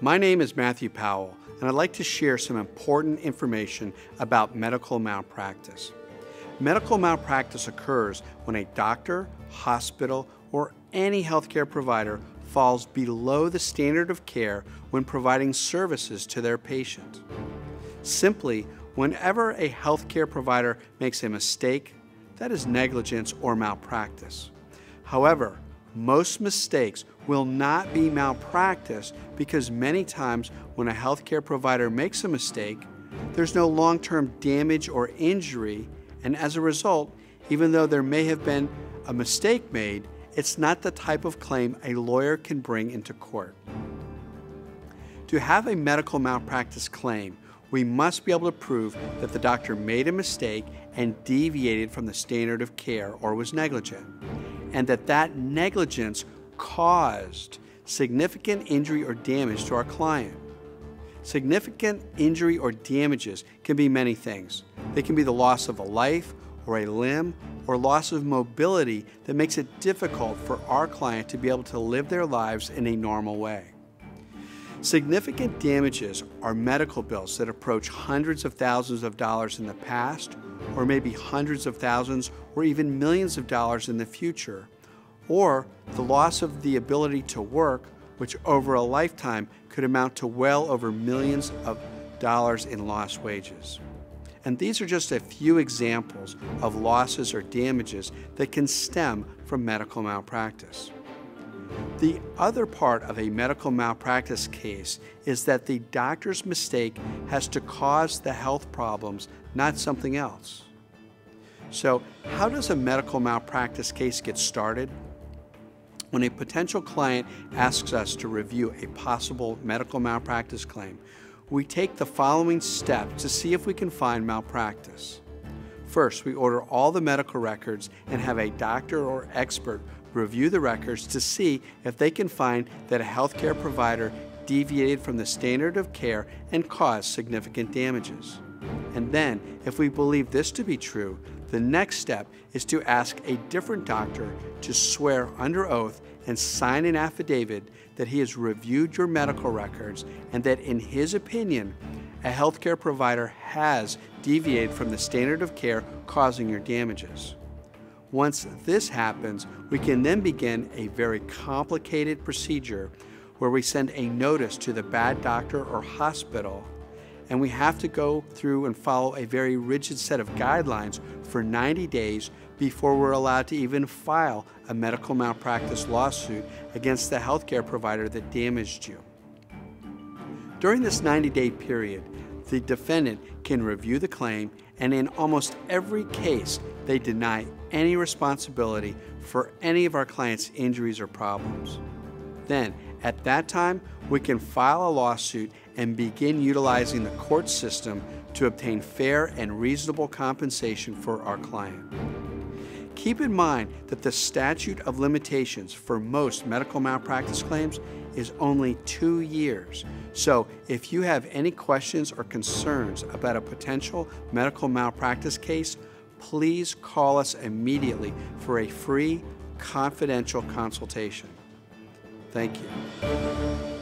My name is Matthew Powell, and I'd like to share some important information about medical malpractice. Medical malpractice occurs when a doctor, hospital, or any healthcare provider falls below the standard of care when providing services to their patient. Simply, whenever a healthcare provider makes a mistake, that is negligence or malpractice. However, most mistakes will not be malpractice because many times when a healthcare provider makes a mistake, there's no long-term damage or injury, and as a result, even though there may have been a mistake made, it's not the type of claim a lawyer can bring into court. To have a medical malpractice claim, we must be able to prove that the doctor made a mistake and deviated from the standard of care or was negligent, and that negligence caused significant injury or damage to our client. Significant injury or damages can be many things. They can be the loss of a life or a limb or loss of mobility that makes it difficult for our client to be able to live their lives in a normal way. Significant damages are medical bills that approach hundreds of thousands of dollars in the past, or maybe hundreds of thousands or even millions of dollars in the future, or the loss of the ability to work, which over a lifetime could amount to well over millions of dollars in lost wages. And these are just a few examples of losses or damages that can stem from medical malpractice. The other part of a medical malpractice case is that the doctor's mistake has to cause the health problems, not something else. So, how does a medical malpractice case get started? When a potential client asks us to review a possible medical malpractice claim, we take the following steps to see if we can find malpractice. First, we order all the medical records and have a doctor or expert review the records to see if they can find that a healthcare provider deviated from the standard of care and caused significant damages. And then, if we believe this to be true, the next step is to ask a different doctor to swear under oath and sign an affidavit that he has reviewed your medical records and that in his opinion, a healthcare provider has deviated from the standard of care causing your damages. Once this happens, we can then begin a very complicated procedure where we send a notice to the bad doctor or hospital, and we have to go through and follow a very rigid set of guidelines for 90 days before we're allowed to even file a medical malpractice lawsuit against the healthcare provider that damaged you. During this 90-day period, the defendant can review the claim, and in almost every case, they deny any responsibility for any of our clients' injuries or problems. Then, at that time, we can file a lawsuit and begin utilizing the court system to obtain fair and reasonable compensation for our client. Keep in mind that the statute of limitations for most medical malpractice claims is only 2 years. So if you have any questions or concerns about a potential medical malpractice case, please call us immediately for a free, confidential consultation. Thank you.